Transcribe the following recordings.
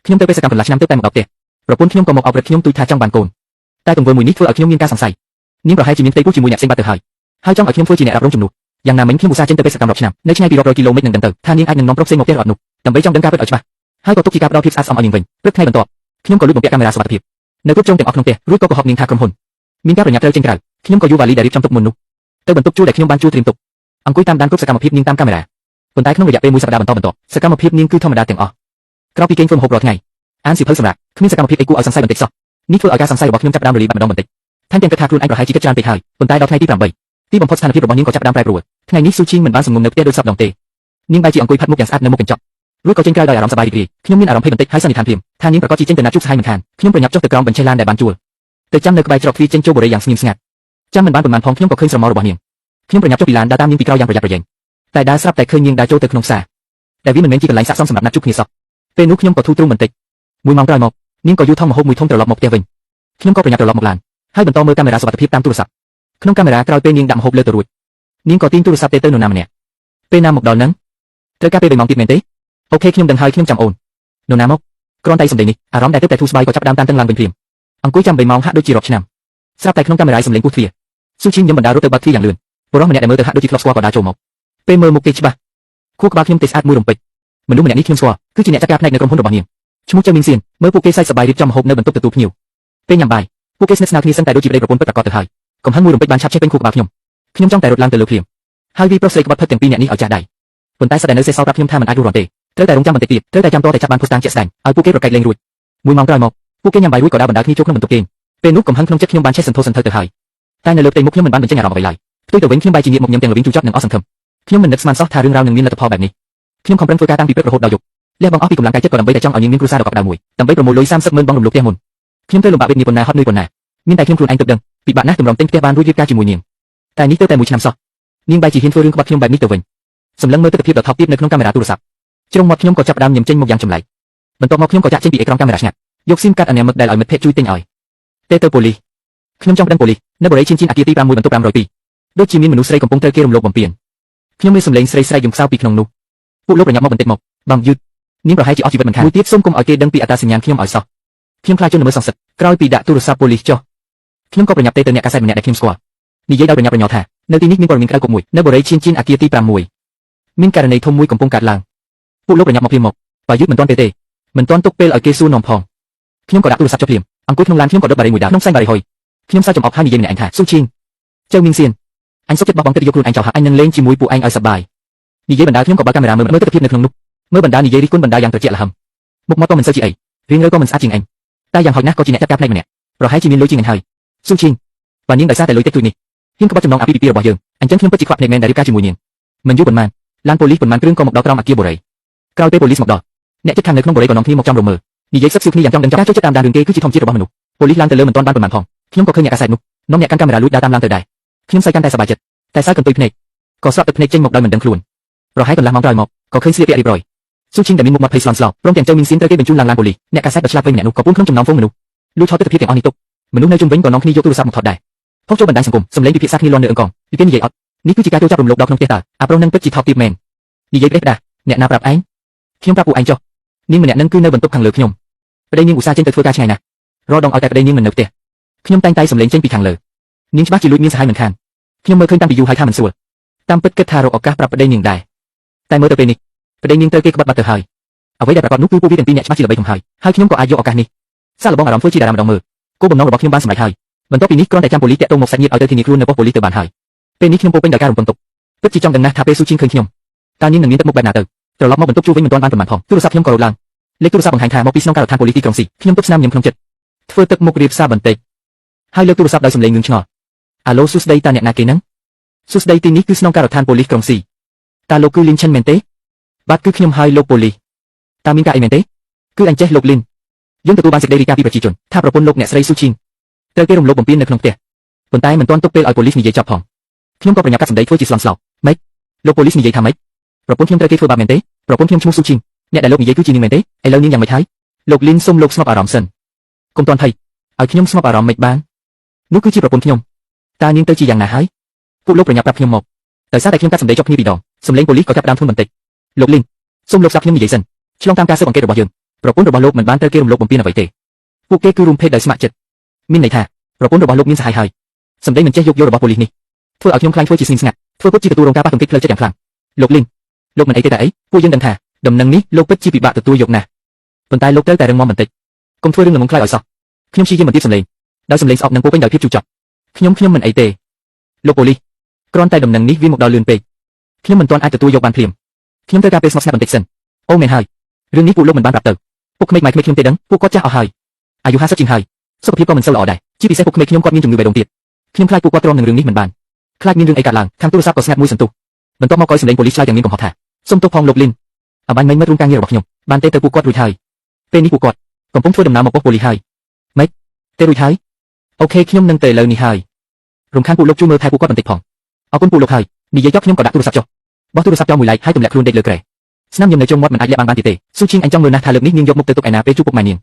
ខ្ញុំទៅបេសកម្មកន្លះឆ្នាំទៅតែមកដល់ផ្ទះប្រពន្ធខ្ញុំក៏មកអបរឹតខ្ញុំទូចថាចង់បានកូនតែទង្វើមួយនេះធ្វើឲ្យខ្ញុំមានការសង្ស័យនាងប្រហែលជាមានផ្ទៃពោះជាមួយអ្នកផ្សេងបាត់ទៅហើយចង់ឲ្យខ្ញុំធ្វើជាអ្នករ៉ាប់រងជំនួសយ៉ាងណាមិញខ្ញុំឧស្សាហ៍ចេញទៅបេសកម្មរាប់ឆ្នាំនៅឆ្ងាយពីរាប់រយគីឡូម៉េត្រនឹងដឹងទៅថានាងអាចនឹងនាំប្រុសផ្សេងមកផ្ទះឬអត់នោះដើម្បីចង់ដឹងការពិតឲ្យច្បាស់ហើយក៏ទុកជាការផ្ដល់ភាពស្អាតស្អំឲ្យនាងវិញព្រឹកថ្ងៃបន្ទាប់ខ្ញុំក៏លួចបំពាក់កាមេរ៉ាសុវត្ថិភាពនៅគ្រប់ជ្រុងទាំងអស់ក្នុងផ្ទះរួចក៏កុហកនាងថាក្រុមហ៊ុនមានការប្រញាប់ត្រូវចេញក្រៅខ្ញុំក៏យកវ៉ាលីដែលរៀបចំទុកមុននោះទៅបន្ទប់ជួលដែលខ្ញុំបានជួលត្រៀមទុកអង្គុយតាមដានគ្រប់សកម្មភាពនាងតាមកាមេរ៉ាប៉ុន្តែក្នុងរយៈពេលមួយសប្តាហ៍បន្តសកម្មភាពនាងគឺធម្មតាទាំងអស់ក្រៅពីគេងធ្វើម្ហូបរាល់ថ្ងៃអានសៀវភៅសម្រាប់គ្មានសកម្មភាពអីគួរឲ្យសង្ស័យបន្តិចសោះនេះធ្វើឲ្យការសង្ស័យរបស់ខ្ញុំចាប់ផ្ដើមរលាយបាត់ម្ដងបន្តិចថែមទាំងគិតថាខ្លួនឯងប្រហែលជាគិតច្រើនពេកហើយប៉ុន្តែដល់ថ្ងៃទី8ទីបំផុតស្ថានភាពរបស់នាងក៏ចាប់ផ្ដើមប្រែប្រួលថ្ងៃនេះស៊ូឈីងមិនបានសម្ងំនៅផ្ទះដោយសពដងទេនាងបែរជាអង្គុយផាត់មុខយ៉ាងស្អាតនៅមុខកញ្ចក់រួចក៏ចេញក្រៅដោយអារម្មណ៍សប្បាយរីករាយខ្ញុំមានអារម្មណ៍ភ័យបន្តិចហើយសន្និដ្ឋានភ្លាមថានាងប្រកាសជាចេញទៅណាត់ជួបសហាយមិនខានខ្ញុំប្រញាប់ចុះទៅក្រោមបញ្ឆេះឡានដែលបានជួលទៅចាំនៅក្បែរច្រកទ្វារចេញចូលបូរីយ៉ាងស្ងៀមស្ងាត់ចាំមិនបានប៉ុន្មានផងខ្ញុំក៏ឃើញស្រមោលរបស់នាងខ្ញុំប្រញាប់ចុះពីឡានដើរតាមនាងពីក្រោយយ៉ាងប្រយ័ត្នប្រយែងតែដើរស្រាប់តែឃើញនាងដើរចូលទៅក្នុងផ្សារដែលវាមិនមែនជាកន្លែងស័ក្តិសមសម្រាប់ណាត់ជួបគ្នាសោះពេលនោះខ្ញុំក៏ធូរទ្រូងបន្តិច1 ម៉ោងក្រោយមកនាងក៏យូរថងម្ហូបមួយធំត្រឡប់មកផ្ទះវិញខ្ញុំក៏ប្រញាប់ត្រឡប់មកឡានហើយបន្តមើលកាមេរ៉ាសុវត្ថិភាពតាមទូរស័ព្ទក្នុងកាមេរ៉ាក្រោយពេលនាងដាក់ម្ហូបលើទៅរួចនាងក៏ទាញទូរស័ព្ទទៅនរណាម្នាក់ពេលណាមកដល់នឹងត្រូវការពេល3 ម៉ោងទៀតមែនទេអូខេខ្ញុំដឹងហើយខ្ញុំចាំអូននរណាមកគ្រាន់តែសម្លេងនេះអារម្មណ៍ដែលទើបតែធូរស្បើយក៏ចាប់ដើមតានតឹងឡើងវិញភ្លាមអង្គុយចាំ3 ម៉ោងហាក់ដូចជារាប់ឆ្នាំស្រាប់តែក្នុងកាមេរ៉ាសម្លេងគោះទ្វារស៊ូឈីងញឹមបណ្ដារត់ទៅបើកទ្វារយ៉ាងលឿនបុរសម្នាក់ដែលមើលទៅហាក់ដូចជាធ្លាប់ស្គាល់ក៏ដើរចូលមកពេលមើលមុខគេច្បាស់ខួរក្បាលខ្ញុំទេស្អាតមួយរំពេចមនុស្សម្នាក់នេះខ្ញុំស្គាល់គឺជាអ្នកចាត់ការផ្នែកនៅក្រុមហ៊ុនរបស់នាងឈ្មោះចៅមីងសៀនមើលពួកគេសើចសប្បាយរៀបចំម្ហូបនៅបន្ទប់ទទួលភ្ញៀវពេលញ៉ាំបាយពួកគេស្និទ្ធស្នាលគ្នាសឹងតែដូចជាប្តីប្រពន្ធពិតប្រាកដទៅហើយកំហឹងមួយរំពេចបានឆាប់ចេញពេញខួរក្បាលខ្ញុំចង់តែរត់ឡើងទៅលើភ្លាមហើយវាប្រុសស្រីក្បត់ផិតទាំងពីរអ្នកនេះឲ្យចាស់ដៃប៉ុន្តែស្ដេចនៅសេះសល់ប្រាប់ខ្ញុំថាមិនអាចរស់រាន់ទេត្រូវតែរងចាំបន្តិចទៀតត្រូវតែចាំតតែចាប់បានភស្តុតាងជាក់ស្ដែងឲ្យពួកគេប្រកែកលេងរួច1 ម៉ោងក្រោយមកពួកគេញ៉ាំបាយរួចក៏ដើរបណ្ដាលគ្នាចូលក្នុងបន្ទប់គេងពេលនោះកំហឹងក្នុងចិត្តខ្ញុំបានឆេះសន្ធោសន្ធៅទៅហើយតែនៅលើផ្ទៃមុខខ្ញុំមិនបានបញ្ចេញអារម្មណ៍អ្វីឡើយផ្ទុយទៅវិញខ្ញុំបែរជាងាកមកញញឹមទាំងល្វីងជូរចត់និងអស់សង្ឃឹមខ្ញុំមិននឹកស្មានសោះថារឿងរ៉ាវនឹងមានលទ្ធផលបែបនេះខ្ញុំខំប្រឹងធ្វើការតាំងពីព្រឹករហូតដល់យប់លះបង់អស់ពីកម្លាំងកាយចិត្តក៏ដើម្បីតែចង់ឲ្យនាងមានគ្រួសារដ៏កក់ក្ដៅមួយដើម្បីប្រមូលលុយ30,000 បងរំលោភផ្ទះមុនខ្ញុំទៅលំបាកវេទនាប៉ុណ្ណាហត់នឿយប៉ុណ្ណាមានតែខ្ញុំខ្លួនឯងទើបដឹងពិបាកណាស់ទម្រាំទិញផ្ទះបានរួចរៀបការជាមួយនាងតែនេះទើបតែ1 ឆ្នាំសោះនាងបែរជាហ៊ានធ្វើរឿងក្បត់ខ្ញុំបែបនេះទៅវិញសម្លឹងមើលទស្សនវិជ្ជាដ៏ថោកទាបនៅក្នុងកាមេរ៉ាទូរស័ព្ទជ្រុងមាត់ខ្ញុំក៏ចាប់ផ្ដើមញញឹមចេញមកយ៉ាងចម្លែកបន្ទាប់មកខ្ញុំក៏ចាក់ចេញពីអេក្រង់កាមេរ៉ាឆ្ងាត់យកស៊ីមកាតអនាមិកដែលឲ្យមិត្តភក្តិជួយទិញឲ្យទេទៅប៉ូលីសខ្ញុំចង់ប្តឹងប៉ូលីសនៅបរិយាឈិនអគារទី5បន្ទប់502ដូចជាមានមនុស្សស្រីកំពុងត្រូវគេរំលោភបំពានខ្ញុំមានសម្លេងស្រីស្រែកយំខ្សោយពីក្នុងនោះពួកលោកប្រញាប់មកបន្តិចមកបងយឺតនាងប្រហែលជាអស់ជីវិតមិនខានមួយទៀតសូមកុំឲ្យគេដឹងពីអត្តសញ្ញាណខ្ញុំឲ្យសោះខ្ញុំខ្លាចជនល្មើសសងសឹកក្រោយពីដាក់ទូរស័ព្ទប៉ូលីសចុះខ្ញុំក៏ប្រញាប់ទៅអ្នកកាសែតម្នាក់ដែលខ្ញុំស្គាល់និយាយដោយប្រញាប់ប្រញាល់ថានៅទីនេះមានព័ត៌មានក្រៅគុកមួយនៅបរិយាឈិនអគារទី5មានករណីធំមួយកំពុងកើតឡើងពួកលោកប្រញាប់មកភ្លាមមកបើយឺតមិនទាន់ពេលទេមិនទាន់ទុកពេលឲ្យគេសួរនាំផងខ្ញុំក៏ដាក់ទូរស័ព្ទចុះភ្លាមអង្គុយក្នុងឡានខ្ញុំក៏ដុតបារីមួយដាល់ក្នុងផ្សែងបារីហុយខ្ញុំសើចចំអកហើយនិយាយម្នាក់ឯងថាស៊ូឈីងចៅមីងសៀនអញសុខចិត្តបោះបង់ទឹកយកខ្លួនឯងចោលហើយអញនឹងលេងជាមួយពួកឯងឲ្យសប្បាយនិយាយបណ្ដាខ្ញុំក៏បើកកាមេរ៉ាមើលទស្សនវិជ្ជានៅក្នុងនោះមើលបណ្ដានិយាយរិះគន់បណ្ដាយ៉ាងត្រជាក់ល្ហឹមមុខមាត់ក៏មិនសូវជាអីរៀងរើក៏មិនស្អាតជាងឯងតែយ៉ាងហោចណាស់ក៏ជាអ្នកចាត់ការផ្នែកម្នាក់ប្រហែលជាមានលុយជាងអញហើយស៊ូឈីងបើនាងដោយសារតែលុយតិចតួចនេះហ៊ានក្បត់ចំណងអាពាហ៍ពិពាហ៍របស់យើងអញ្ចឹងខ្ញុំពិតជាខ្វាក់ភ្នែកមែនដែលរៀបការជាមួយនាងមិនយូរប៉ុន្មានឡានប៉ូលីសប៉ុន្មានគ្រឿងក៏មកដល់ក្រោមអគារបូរីក្រោយពេលប៉ូលីសមកដល់អ្នកជិតខាងនៅក្នុងបូរីក៏នាំគ្នាមកចំរំមើលនិយាយសឹកសៀវគ្នាយ៉ាងចង់ដឹងការចូលចិត្តតាមដានរឿងគេគឺជាធម្មជាតិរបស់មនុស្សប៉ូលីសឡើងទៅលើមិនទាន់បានប៉ុន្មានផងខ្ញុំក៏ឃើញអ្នកកាសែតនោះនាំអ្នកកាន់កាមេរ៉ាលួចដើរតាមឡើងទៅដែរខ្ញុំសើចកាន់តែសប្បាយចិត្តតែសើចកន្ទុយភ្នែកក៏ស្រាប់ទឹកភ្នែកចេញមកដោយមិនដឹងខ្លួនប្រហែលកន្លះម៉ោងក្រោយមកក៏ឃើញស្លៀកពាក់រៀបរយស៊ូឈីងដែលមានមុខមាត់ភ័យស្លន់ស្លោព្រមទាំងចៅមីងសៀនត្រូវគេបញ្ជូនឡើងឡានប៉ូលីសអ្នកកាសែតដ៏ឆ្លាតវៃម្នាក់នោះក៏ពួនក្នុងចំណោមហ្វូងមនុស្សលួចថតទស្សនវិជ្ជាទាំងអស់នេះទុកមនុស្សនៅជុំវិញក៏នាំគ្នាយកទូរស័ព្ទមកថតដែរផុសចូលបណ្ដាញសង្គមសម្លេងពិភាក្សាគ្នាលាន់នៅអង្គពីគេនិយាយអត់នេះគឺជាការចូលចាប់រំលោភដល់ក្នុងផ្ទះតើអាប្រុសនឹងពិតជាថោកទាបមែននិយាយផ្ដេសផ្ដាសអ្នកណាប្រាប់ឯងខ្ញុំប្រាប់ពួកឯងចុះនាងម្នាក់នឹងគឺនៅបន្ទប់ខាងលើខ្ញុំប្តីនាងឧស្សាហ៍ចេញទៅធ្វើការឆ្ងាយណាស់រដងឲ្យតែប្តីនាងមិននៅផ្ទះខ្ញុំតែងតែសម្លេងចេញពីខាងលើនាងច្បាស់ជាលួចមានសហាយមិនខានខ្ញុំមើលឃើញតាំងពីយូរហើយថាមិនស្រួលតាមពិតគិតថារកឱកាសប្រាប់ប្តីនាងដែរតែមើលទៅពេលនេះប្តីនាងត្រូវគេក្បត់បាត់ទៅហើយអ្វីដែលប្រកបនោះគឺពួកវាទាំងពីរអ្នកច្បាស់ជាល្បីធំហើយខ្ញុំក៏អាចយកឱកាសនេះសាកល្បងអារម្មណ៍ធ្វើជាតារាម្ដងមើលគោលបំណងរបស់ខ្ញុំបានសម្រេចហើយបន្ទាប់ពីនេះគ្រាន់តែចាំប៉ូលីសតាក់ទងមកសាច់ញាតិឲ្យទៅធានាខ្លួននៅប៉ុស្តិ៍ប៉ូលីសទៅបានហើយពេលនេះខ្ញុំពោពេញដោយការរំពឹងទុកពិតជាចង់ដឹងណាស់ថាពេលស៊ូឈីងឃើញខ្ញុំតើនាងនឹងមានទឹកមុខបែបណាទៅត្រឡប់មកបន្ទប់ជួលវិញមិនទាន់បានប៉ុន្មានផងទូរស័ព្ទខ្ញុំក៏រត់ឡើងលេខទូរស័ព្ទបង្ហាញថាមកពីស្នងការដ្ឋានប៉ូលីសទីក្រុងស៊ីខ្ញុំទប់ស្នាមញញឹមក្នុងចិត្តធ្វើទឹកមុខរៀបសារបន្តិចហើយលើកទូរស័ព្ទដោយសំឡេងងឿងឆ្ងល់អាឡូសួស្ដីតើអ្នកណាគេហ្នឹងសួស្ដីទីនេះគឺស្នងការដ្ឋានប៉ូលីសក្រុងស៊ីតើលោកគឺលីនឈិនមែនទេបាទគឺខ្ញុំហើយលោកប៉ូលីសតើមានការអីមែនទេគឺអញចេះលោកលីនយើងទទួលបានសេចក្តីរាយការណ៍ពីប្រជាជនថាប្រពន្ធលោកអ្នកស្រីស៊ូឈីងត្រូវគេរំលោភបំពាននៅក្នុងផ្ទះប៉ុន្តែមិនទាន់ទុកពេលឲ្យប៉ូលីសនិយាយចប់ផងខ្ញុំក៏ប្រញាប់កាត់សម្ដីធ្វើជាស្លន់ស្លោម៉េចលោកប៉ូលីសនិយាយថាម៉េចប្រពន្ធខ្ញុំត្រូវគេធ្វើបាបមែនទេប្រពន្ធខ្ញុំឈ្មោះស៊ូឈីងអ្នកដែលលោកនិយាយគឺជានាងមែនទេឥឡូវនាងយ៉ាងម៉េចហើយលោកលីនសូមលោកស្ងប់អារម្មណ៍សិនកុំទាន់ភ័យឲ្យខ្ញុំស្ងប់អារម្មណ៍មិនបាននោះគឺជាប្រពន្ធខ្ញុំតើនាងទៅជាយ៉ាងណាហើយពួកលោកប្រញាប់ប្រាប់ខ្ញុំមកដោយសារតែខ្ញុំកាត់សម្ដីចប់គ្នាពីរដងសម្លេងប៉ូលីសក៏ចាប់ផ្ដើមធន់បន្តិចលោកលីនសូមលោកស្ដាប់ខ្ញុំនិយាយសិនឆ្លងតាមការស៊ើបអង្កេតរបស់យើង ប្រពន្ធរបស់លោកមិនបានត្រូវគេរំលោភបំពានអ្វីទេពួកគេគឺរួមភេទដោយស្ម័គ្រចិត្តមានន័យថាប្រពន្ធរបស់លោកមានសហាយហើយសម្ដីមិនចេះយោគយល់របស់ប៉ូលីសនេះធ្វើឲ្យខ្ញុំខ្លាចធ្វើជាស្ងៀមស្ងាត់ធ្វើពិតជាទទួលរងការប៉ះទង្គិចផ្លូវចិត្តយ៉ាងខ្លាំងលោកលីនលោកមិនអីទេតែអីពួកយើងដឹងថាដំណឹងនេះលោកពិតជាពិបាកទទួលយកណាស់ប៉ុន្តែលោកត្រូវតែរឹងមាំបន្តិចកុំធ្វើរឿងល្ងងខ្លាចឲ្យសោះខ្ញុំព្យាយាមបន្ទាបសម្លេងដោយសម្លេងស្អប់និងពោពេញដោយភាពជូរចត់ខ្ញុំមិនអីទេលោកប៉ូលីសគ្រាន់តែដំណឹងនេះវាមកដល់លឿនពេកខ្ញុំមិនទាន់អាចទទួលយកបានភ្លាមខ្ញុំត្រូវការពេលស្ងប់ស្ងាត់បន្តិចសិនអូមែនហើយរឿងនេះពួកលោកមិនបានប្រាប់ទៅពុកក្មេកម៉ែក្មេកខ្ញុំទេដឹងពួកគាត់ចាស់អស់ហើយអាយុ50ជាងហើយសុខភាពក៏មិនសូវល្អដែរជាពិសេសពុកក្មេកខ្ញុំគាត់មានជំងឺបេះដូងទៀតខ្ញុំខ្លាចពួកគាត់ទ្រាំនឹងរឿងនេះមិនបានខ្លាចមានរឿងអីកើតឡើងខាងទូរស័ព្ទក៏ស្ងាត់មួយសន្ទុះបន្ទាប់មកក៏សម្លេងប៉ូលីសឆ្លើយយ៉ាងមានកំហុសថាសូមទោសផងលោកលីនអបាញ់មិញមិត្តរួមការងាររបស់ខ្ញុំបានទេទៅពួកគាត់រួចហើយពេលនេះពួកគាត់កំពុងធ្វើដំណើរមកប៉ុស្តិ៍ប៉ូលីសហើយម៉េចទេរួចហើយអូខេខ្ញុំនឹងទៅឥឡូវនេះហើយរំខានពួកលោកជួយមើលថែពួកគាត់បន្តិចផងអរគុណពួកលោកហើយនិយាយចប់ខ្ញុំក៏ដាក់ទូរស័ព្ទចុះបោះទូរស័ព្ទចោលមួយឡែកហើយទម្លាក់ខ្លួនដេកលើគ្រែស្នាមញញឹមនៅចុងមាត់មិនអាចលាក់បានទៀតទេស៊ូឈីងអញចង់មើលណាស់ថាលើកនេះនាងយកមុខទៅទុកឯណាពេលជួបពុកម៉ែនាង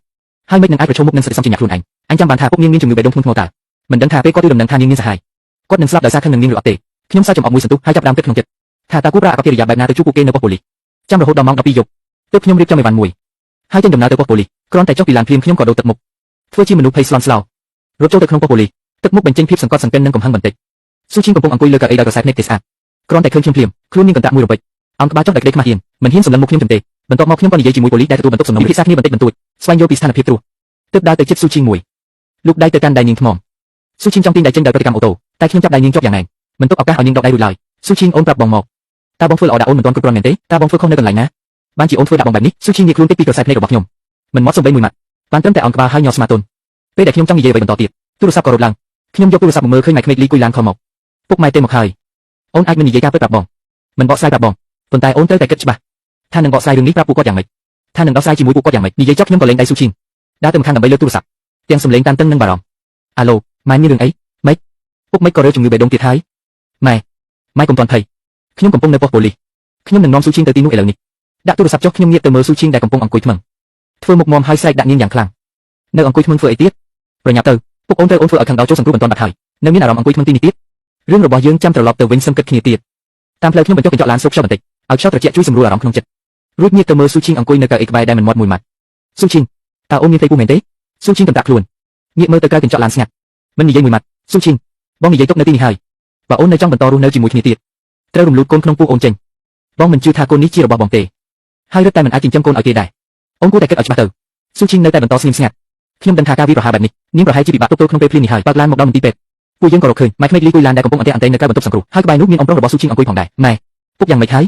ហើយមិននឹងអាចប្រឈមមុខនឹងសតិសម្បជញ្ញៈខ្លួនឯងអញចាំបានថាពុកនាងមានជំងឺបេះដូងធ្ងន់ធ្ងរតើមិនដឹងថាពេលគាត់ឮដំណឹងថានាងមានសហាយគាត់នឹងស្លាប់ដោយសារខឹងនឹងនាងឬអត់ទេខ្ញុំសើចចំអកមួយសន្ទុះហើយចាប់ផ្ដើមគិតក្នុងចិត្តថាតើគួរប្រើអាកប្បកិរិយាបែបណាទៅជួបពួកគេនៅប៉ុស្តិ៍ប៉ូលីសចាំរហូតដល់ម៉ោង12យប់ទើបខ្ញុំរៀបចំអីវ៉ាន់មួយហើយចេញដំណើរទៅប៉ុស្តិ៍ប៉ូលីសគ្រាន់តែចុះពីឡានភ្លាមខ្ញុំក៏ដូរទឹកមុខធ្វើជាមនុស្សភ័យស្លន់ស្លោរត់ចូលទៅក្នុងប៉ុស្តិ៍ប៉ូលីសទឹកមុខបញ្ចេញភាពសង្កត់សង្កិននិងកំហឹងបន្តិចស៊ូឈីងកំពុងអង្គុយលើកៅអីដោយក្រសែភ្នែកទេស្អាតគ្រាន់តែឃើញខ្ញុំភ្លាមខ្លួននាងកន្តាក់មួយរំពេចអង្គក្បាលចុះដោយក្តីខ្មាស់ហ៊ានមិនហ៊ានសម្លឹងមុខខ្ញុំទេបន្ទាប់មកខ្ញុំក៏និយាយជាមួយប៉ូលីសដែលទទួលបន្ទុកសំណុំពិភាក្សាគ្នាបន្តិចបន្តួចស្វែងយល់ពីស្ថានភាពគ្រោះទើបដើរទៅជិតស៊ូឈីងមួយលោកដៃទៅកាន់ដៃនាងថ្មស៊ូឈីងចង់ទាញដៃចេញដោយប្រតិកម្មអូតូតែខ្ញុំចាប់ដៃនាងជាប់យ៉ាងណែនមិនទុកឱកាសឲ្យនាងដកដៃរួចឡើយស៊ូឈីងអូនប្រាប់បងមកតើបងធ្វើល្អដាក់អូនមិនទាន់គ្រប់គ្រាន់មែនទេតើបងធ្វើខុសនៅកន្លែងណាបានជាអូនធ្វើដាក់បងបែបនេះស៊ូឈីងងាកខ្លួនតិចពីក្រសែភ្នែករបស់ខ្ញុំមិនមកសំបីមួយម៉ាត់បានត្រឹមតែអង្គក្បាលហើយញ័រស្មាតូនពេលដែលខ្ញុំចង់និយាយអ្វីបន្តទៀតទូរស័ព្ទក៏រត់ឡើងខ្ញុំយកទូរស័ព្ទមកមើលឃើញម៉ែក្មេកលីគួយឡានខំមកពុកម៉ែទេមកហើយអូនអាចមិននិយាយការពិតប្រាប់បងមិនបកស្រាយប្រាប់បងប៉ុន្តែអូនត្រូវតែគិតច្បាស់ថានឹងបកស្រាយរឿងនេះប្រាប់ពួកគាត់យ៉ាងម៉េចថានឹងដោះស្រាយជាមួយពួកគាត់យ៉ាងម៉េចនិយាយចប់ខ្ញុំក៏លេងដៃស៊ូឈីងដើរទៅម្ខាងដើម្បីលើកទូរស័ព្ទទាំងសំឡេងតានតឹងនិងបារម្ភអាឡូម៉ែមានរឿងអីម៉េចពុកម៉េចក៏រើជំងឺបេះដូងទៀតហើយម៉ែកុំទាន់ភ័យខ្ញុំកំពុងនៅប៉ុស្តិ៍ប៉ូលីសខ្ញុំនឹងនាំស៊ូឈីងទៅទីនោះឥឡូវនេះដាក់ទូរស័ព្ទចុះខ្ញុំងាកទៅមើលស៊ូឈីងដែលកំពុងអង្គុយថ្មឹងធ្វើមុខមាំហើយស្រែកដាក់នាងយ៉ាងខ្លាំងនៅអង្គុយថ្មឹងធ្វើអីទៀតប្រញាប់ទៅពុកអូនត្រូវអូនធ្វើឲ្យខឹងដល់ចូលសង្គ្រោះមិនទាន់បាត់ហើយនៅមានអារម្មណ៍អង្គុយថ្មឹងទីនេះទៀតរឿងរបស់យើងចាំត្រឡប់ទៅវិញសឹមគិតគ្នាទៀតតាមផ្លូវខ្ញុំបញ្ចុះកញ្ចក់ឡានស្រុកខ្យល់បន្តិចឲ្យខ្យល់ត្រជាក់ជួយសម្រួលអារម្មណ៍ក្នុងចិត្តរួចងាកទៅមើលស៊ូឈីងអង្គុយនៅកៅអីក្បែរដែលមិនមាត់មួយម៉ាត់ស៊ូឈីងតើអូនមានផ្ទៃពោះមែនទេស៊ូឈីងកំតាក់ខ្លួនងាកមើលទៅក្រៅកញ្ចក់ឡានស្ងាត់មិននិយាយមួយម៉ាត់ស៊ូឈីងបងនិយាយទុកនៅទីនេះហើយបើអូននៅចង់បន្តរស់នៅជាមួយគ្នាទៀតត្រូវរំលូតកូនក្នុងពោះអូនចេញបងមិនជឿថាកូននេះជារបស់បងទេហើយរឹតតែមិនអាចចិញ្ចឹមកូនឲ្យគេដែរអូនគួរតែគិតឲ្យច្បាស់ទៅស៊ូឈីងនៅតែបន្តស្ងៀមស្ងាត់ខ្ញុំដឹងថាការវាយប្រហារបែបនេះនាងប្រហែលជាពិបាកទប់ទល់ក្នុងពេលភ្លាមនេះហើយបើកឡានមកដល់មន្ទីរពេទ្យពួកយើងក៏រកឃើញម៉ែក្មេកលីគួយឡានដែលកំពុងអន្ទះអន្ទែងនៅក្រៅបន្ទប់សង្គ្រោះហើយក្បែរនោះមានអ៊ំប្រុសរបស់ស៊ូឈីងអង្គុយផងដែរម៉ែពុកយ៉ាងម៉េចហើ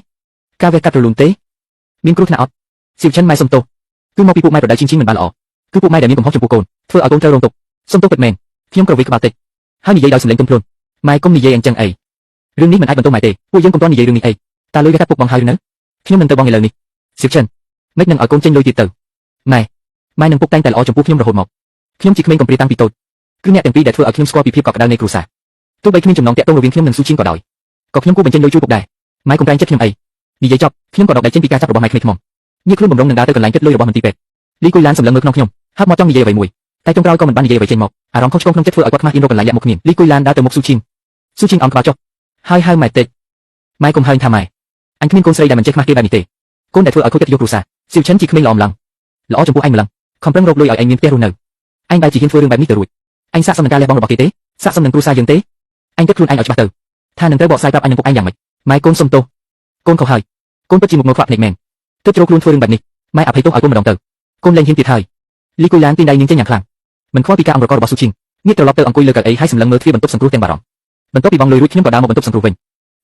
យការវះកាត់រលូនទេមានគ្រោះថ្នាក់អត់សៀវឈិនម៉ែសុំទោសគឺមកពីពួកម៉ែប្រដៅជីងមិនបានល្អគឺពួកម៉ែដែលមានកំហុសចំពោះកូនធ្វើឲ្យកូនត្រូវរងទុក្ខសុំទោសពិតមែនខ្ញុំក៏វេក្បាលតិចហើយនិយាយដោយសម្លេងទន់ភ្លន់ម៉ែកុំនិយាយអញ្ចឹងអីរឿងនេះមិនអាចបន្តម៉ែទេពួកយើងកុំតនិយាយរឿងនេះអីតើលុយវះកាត់ពុកបងហើយឬនៅខ្ញុំនឹងទៅបងឥឡូវនេះសៀវឈិនមិននឹងឲ្យកូនចេញលុយទៀតទៅម៉ែនឹងពុកតែងតែល្អចំពោះខ្ញុំរហូតមកខ្ញុំជាក្មេងកំព្រាតាំងពីតូចគឺអ្នកទាំងពីរដែលធ្វើឲ្យខ្ញុំស្គាល់ពីភាពកក់ក្ដៅនៃគ្រួសារទោះបីគ្មានចំណងតាក់ទងរវាងខ្ញុំនិងស៊ូឈីងក៏ដោយក៏ខ្ញុំគួរបញ្ចេញលុយជួយពុកដែរម៉ែកុំប្រែងចិត្តខ្ញុំអីនិយាយចប់ខ្ញុំក៏ដកដៃចេញពីការចាប់របស់ម៉ែក្មេងថ្មញៀកខ្លួនបំរុងនឹងដើរទៅកន្លែងគិតលុយរបស់មន្ទីរពេទ្យលីគួយឡានសម្លឹងមើលក្នុងខ្ញុំហាប់មកចង់និយាយអ្វីមួយតែចុងក្រោយក៏មិនបាននិយាយអ្វីចេញមកអារម្មណ៍ខុសឆ្គងក្នុងចិត្តធ្វើឲ្យគាត់ខ្មាស់អៀនរកកន្លែងលាក់មុខគ្នាលីគួយឡានដើរទៅមុខស៊ូឈីងអង្គក្បាលចុះហើយហៅម៉ែតិចម៉ែកុំហៅថាម៉ែអញគ្មានកូនស្រីដែលមិនចេះខ្មាស់គេបែបនេះទេកូនដែលធ្វើឲ្យខូចកិត្តិយសគ្រួសារសៀវឈិនជាក្មេងល្អម្លឹងល្អចំពោះឯងម្លឹងខំប្រឹងរកលុយឲ្យឯងមានផ្ទះរស់នៅឯងបែរជាហ៊ានធ្វើរឿងបែបនេះទៅរួចឯងសាកសមនឹងការលះបង់របស់គេទេសាកសមនឹងគ្រួសារយើងទេឯងគិតខ្លួនឯងឲ្យច្បាស់ទៅថានឹងត្រូវបកស្រាយប្រាប់អញនិងពុកឯងយ៉ាងម៉េចម៉ែកូនសុំទោសកូនខុសហើយកូនពិតជាមុខមើលខ្វាក់ភ្នែកមែនទើបជ្រោកខ្លួនធ្វើរឿងបែបនេះម៉ែអភ័យទោសឲ្យកូនម្ដងទៅកូនលែងហ៊ានទៀតហើយលីគួយឡានទីដៃនាងចេញយ៉ាងខ្លាំងមិនខ្វល់ពីការអង្រករបស់ស៊ូឈីងងាកត្រឡប់ទៅអង្គុយលើកៅអីហើយសម្លឹងមើលទ្វារបន្ទប់សង្គ្រោះទាំងបារម្ភបន្ទាប់ពីបងលុយរួចខ្ញុំក៏ដើរមកបន្ទប់សង្គ្រោះវិ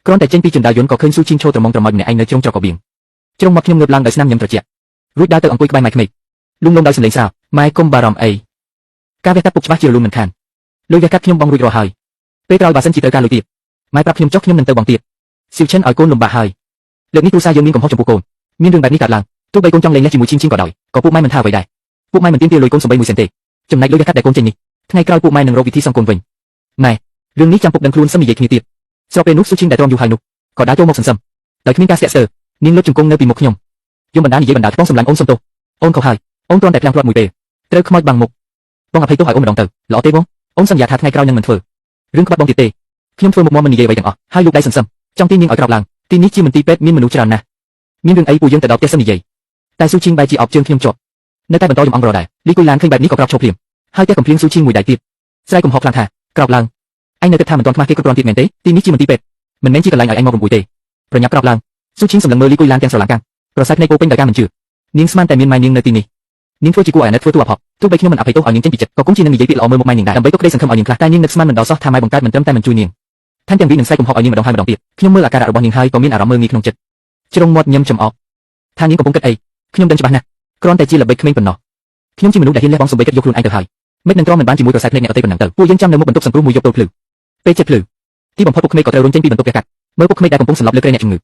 ញគ្រាន់តែចេញពីជណ្ដើរយន្តក៏ឃើញស៊ូឈីងឈរត្រមងត្រមោចម្នាក់ឯងនៅជ្រុងច្រកកបៀងជ្រុងមកខ្ញុំងើបឡើងដោយស្នាមញញឹមត្រជាក់រួចដើរទៅអង្គុយក្បែរម៉ែក្មេកលំដោយសម្លេងស្រាលម៉ែកុំបារម្ភអីការវះកាត់ពុកច្បាស់ជារលូនមិនខានលុយវះកាត់ខ្ញុំបងរួចរាល់ហើយពេលក្រោយបើសិនជាត្រូវការលុយទៀតម៉ែប្រាប់ខ្ញុំចុះខ្ញុំនឹងទៅបងទៀតសៀវឈិនឲ្យកូនលំបាកហើយលើកនេះគ្រួសារយើងមានកំហុសចំពោះកូនមានរឿងបែបនេះកើតឡើងទោះបីកូនចង់លេងលេះជាមួយឈីងក៏ដោយក៏ពួកម៉ែមិនថាអ្វីដែរពួកម៉ែមិនទាមទារលុយកូនសំបីមួយសេនទេចំណែកលុយវះកាត់ដែលកូនចេញនេះថ្ងៃក្រោយពួកម៉ែនឹងរកវិធីសងកូនវិញម៉ែរឿងនេះចាំពុកដឹងខ្លួនសឹមនិយាយគ្នាទៀតស្របពេលនោះស៊ូឈីងដែលទ្រាំយូរហើយនោះក៏ដើរចូលមកសន្សឹមដោយគ្មានការស្ទាក់ស្ទើរនាងលុតជង្គង់នៅពីមុខខ្ញុំយំបណ្ដានិយាយបណ្ដាខ្ទង់សម្លាញ់អូនសុំទោសអូនខុសហើយអូនគ្រាន់តែផ្លាំងព្រាត់មួយពេលត្រូវខ្មោចបាំងមុខបងអភ័យទោសឲ្យអូនម្ដងទៅល្អទេបងអូនសន្យាថាថ្ងៃក្រោយនឹងមិនធ្វើរឿងក្បត់បងទៀតទេខ្ញុំធ្វើមុខមាំមិននិយាយអ្វីទាំងអស់ហើយលោកដៃសន្សឹមចង់ទាញនាងឲ្យក្រោកឡើងទីនេះជាមន្ទីរពេទ្យមានមនុស្សច្រើនណាស់មានរឿងអីពួកយើងទៅដល់ផ្ទះសិននិយាយតែស៊ូឈីងបែរជាអោបជើងខ្ញុំជាប់ នៅតែបន្តយំអង្វរដែរលីគួយឡានឃើញបែបនេះក៏ក្រោកឈរភ្លាមហើយតែកំភ្លៀងស៊ូឈីងមួយដៃទៀតស្រែកកំហកខ្លាំងថាក្រោកឡើងអញនៅគិតថាមិនទាន់ខ្មាស់គេគ្រប់គ្រាន់ទៀតមែនទេទីនេះជាមន្ទីរពេទ្យមិនមែនជាកន្លែងឲ្យអញមករំអួយទេប្រញាប់ក្រោកឡើងស៊ូឈីងសម្លឹងមើលលីគួយឡានទាំងស្រឡាំងកាំងប្រសើរភ្នែកពោពេញដោយការមិនជឿនាងស្មានតែមានម៉ែនាងនៅទីនេះនាងធ្វើជាគួរឲ្យអាណិតធ្វើទូអភ័ព្វទោះបីខ្ញុំមិនអភ័យទោសឲ្យនាងចេញពីចិត្តក៏គង់ជានឹងនិយាយពាក្យល្អមើលមុខម៉ែនាងដែរដើម្បីទុកក្តីសង្ឃឹមឲ្យនាងខ្លះតែនាងនឹកស្មានមិនដល់សោះថាម៉ែបង្កើតមិនត្រឹមតែមិនជួយនាងថែមទាំងវានឹងស្រែកកំហកឲ្យនាងម្ដងហើយម្ដងទៀតខ្ញុំមើលអាការៈរបស់នាងហើយក៏មានអារម្មណ៍មើលងាយក្នុងចិត្តជ្រុងមាត់ញឹមចំអកថានាងកំពុងគិតអីខ្ញុំដឹងច្បាស់ណាស់គ្រាន់តែជាល្បិចក្មេងប៉ុណ្ណោះខ្ញុំជាមនុស្សដែលហ៊ានលះបង់សម្បត្តិគិតយកខ្លួនឯងទៅហើយមិននឹងទ្រាំមិនបានជាមួយប្រសែភ្នែកអ្នកដទៃប៉ុណ្ណឹងទៅពួកយើងចាំនៅមុខបន្ទប់សង្គ្រោះមួយយប់ទល់ភ្លឺពេលចិត្តភ្លឺទីបំផុតពួកក្មេងក៏ត្រូវរុញចេញពីបន្ទប់ផ្ទះកាត់មើលពួកក្មេងដែលកំពុងសន្លប់លើគ្រែអ្នកជំងឺ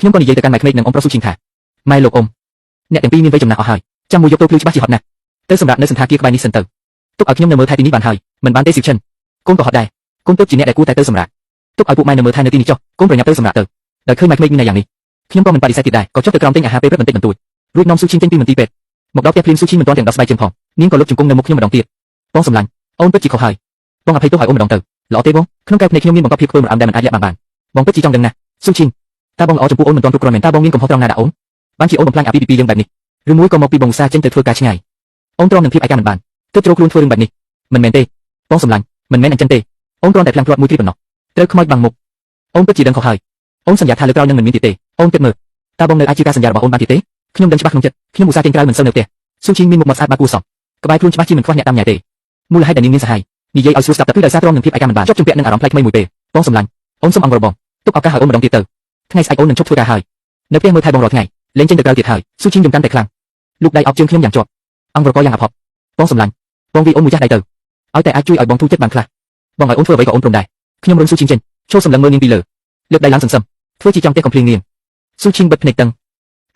ខ្ញុំក៏និយាយទៅកាន់ម៉ែក្មេងនិងអ៊ំប្រុសស៊ូឈីងថាម៉ែលោកអ៊ំអ្នកទាំងពីរមានវ័យចំណាស់អស់ហើយចាំមួយយប់ទល់ភ្លឺច្បាស់ជាហត់ណាស់ទៅសម្រាប់នៅសន្តាគារក្បែរនេះសិនទៅទុកឲ្យខ្ញុំនៅមើលថែទីនេះបានហើយមិនបានទេស៊ីវឈិនកូនក៏ហត់ដែរកូនទើបជាអ្នកដែលគួរតែទៅសម្រាប់ទុកឲ្យពួកម៉ែនៅមើលថែនៅទីនេះចុះកូនប្រញាប់ទៅសម្រាប់ទៅដោយឃើញម៉ែក្មេងមានតែយ៉ាងនេះខ្ញុំក៏មិនបដិសេធទៀតដែរក៏ចុះទៅក្រោមទិញអាហារពេលព្រឹកបន្តិចបន្តួចរួចនាំស៊ូឈីងចេញពីមន្ទីរពេទ្យមកដល់ផ្ទះភ្លាមស៊ូឈីងមិនទាន់ទាំងដោះស្បែកជើងផងនាងក៏លុបជង្គង់នៅមុខខ្ញុំម្ដងទៀតបងសម្លាញ់អូនពិតជាខុសហើយបងអភ័យទោសឲ្យអូនម្ដងទៅល្អទេបងក្នុងកែវភ្នែកខ្ញុំមានបង្កប់ភាពធ្វើម្ដងដែលមិនអាចលាក់បានបងពិតជាចង់ដឹងណាស់ស៊ូឈីងតើបងល្អចំពោះអូនមិនទាន់គ្រប់គ្រាន់មែនតើបងមានកំហុសត្រង់ណាដែរអូនបានជាអូនបំផ្លាញអាពាហ៍ពិពាហ៍យើងបែបនេះឬមួយក៏មកពីបងឧស្សាហ៍ចេញទៅធ្វើការឆ្ងាយអូនទ្រាំនឹងភាពឯកាមិនបានទើបជ្រោកខ្លួនធ្វើរឿងបែបនេះមិនមែនទេបងសម្លាញ់មិនមែនអញ្ចឹងទេអូនគ្រាន់តែផ្លាំងភ្លាត់មួយគ្រាប៉ុណ្ណោះត្រូវខ្មោចបាំងមុខអូនពិតជាដឹងខុសហើយអូនសន្យាថាលើកក្រោយនឹងមិនមានទៀតទេអូនគិតមើលតើបងនៅអាចជឿការសន្យារបស់អូនបានទៀតទេខ្ញុំដឹងច្បាស់ក្នុងចិត្តខ្ញុំឧស្សាហ៍ចេញក្រៅមិនសូវនៅផ្ទះស៊ូឈីងមានមុខមាត់ស្អាតបាគួរសមក្បែរខ្លួនច្បាស់ជាមិនខ្វះអ្នកតាមញ៉ាយទេមូលហេតុដែលនាងមានសហាយនិយាយឲ្យស្រួលស្ដាប់តែគឺដោយសារទ្រាំនឹងភាពឯកាមិនបានជាប់ជំពាក់នឹងអារម្មណ៍ប្លែកថ្មីមួយពេលបងសម្លាញ់អូនសូមអង្វរបងទុកឱកាសឲ្យអូនម្ដងទៀតទៅថ្ងៃស្អែកអូននឹងឈប់ធ្វើការហើយនៅផ្ទះមើលថែបងរាល់ថ្ងៃលេងចេញទៅក្រៅទៀតហើយស៊ូឈីងចំកាន់តែខ្លាំងលោកដៃអោបជើងខ្ញុំយ៉ាងជាប់អង្វរក៏យ៉ាងអភ័ព្វបងសម្លាញ់បងវីអូនមួយចាស់ដៃទៅឲ្យតែអាចជួយឲ្យបងទូចិត្តបានខ្លះបងឲ្យអូនធ្វើអ្វីក៏អូនព្រមដែរខ្ញុំរំស៊ូឈីងចេញចូលសម្លឹងមើលនាងពីលើលើកដៃឡើងសន្សឹមធ្វើជាចង់ផ្ទះកំភ្លៀងនាងស៊ូឈីងបិទភ្នែកតឹង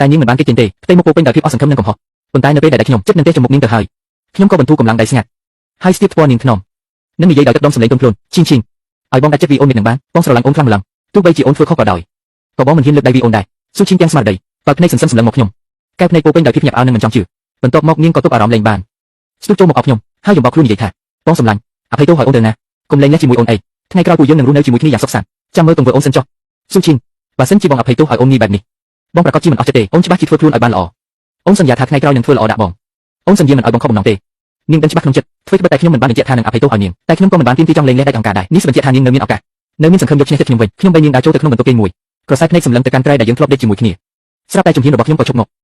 តែនាងមិនបានគេចចេញទេផ្ទៃមុខពោពេញដោយភាពអស់សង្ឃឹមនិងកំហុសប៉ុន្តែនៅពេលដែលខ្ញុំចិត្តនឹងទេចំមុខនាងទៅហើយខ្ញុំក៏បន្ធូរកម្លាំងដៃស្ងាត់ហើយស្ទាបថ្ពាល់នាងថ្នមនឹងនិយាយដោយទឹកដមសម្លេងទន់ភ្លន់ឈីងឲ្យបងដាច់ចិត្តវីអូននេះនឹងបានបងស្រឡាញ់អូនខ្លាំងម្ល៉េះទោះបីជាអូនធ្វើខុសក៏ដោយក៏បងមិនហ៊ានលើកដៃវីអូនដែរស៊ូឈីងទាំងស្មារតីបើភ្នែកសន្សឹមសម្លឹងមកខ្ញុំកែភ្នែកពោពេញដោយភាពញាប់អើនិងមិនចង់ជឿបន្ទាប់មកនាងក៏ទប់អារម្មណ៍លេងបានស្ទុះចូលមកអោបខ្ញុំហើយ擁បខ្លួននិយាយថាបងសម្លាញ់អភ័យទោសឲ្យអូនទៅណាកុំលេងលះជាមួយអូនអីថ្ងៃក្រោយពួកយើងនឹងរស់នៅជាមួយគ្នាយ៉ាងសុខសាន្តចាំមើលទង្វើអូនសិនចុះស៊ូឈីងបើសិនជាបងអភ័យទោសឲ្យអូននេះបែបនេះបងប្រកាសជាមិនអស់ចិត្តទេអូនច្បាស់ជាធ្វើខ្លួនឲ្យបានល្អអូនសន្យាថាថ្ងៃក្រោយនឹងធ្វើល្អដាក់បងអូនសន្យាមិនឲ្យបងខកបំណងទេនាងដឹងច្បាស់ក្នុងចិត្តធ្វើត្បិតតែខ្ញុំមិនបានបញ្ជាក់ថានឹងអភ័យទោសឲ្យនាងតែខ្ញុំក៏មិនបានទាមទារចង់លេងលះដាច់អង្ការដែរនេះបញ្ជាក់ថានាងនៅមានឱកាសនៅមានសង្ឃឹមយកឈ្នះចិត្តខ្ញុំវិញខ្ញុំបីនាងដើរចូលទៅក្នុងបន្ទប់គេងមួយក្រសែភ្នែកសម្លឹងទៅកាន់ត្រៃដែលយើងធ្លាប់ដេកជាមួយគ្នាស្រាប់តែជំហានរបស់ខ្ញុំក៏ជប់មក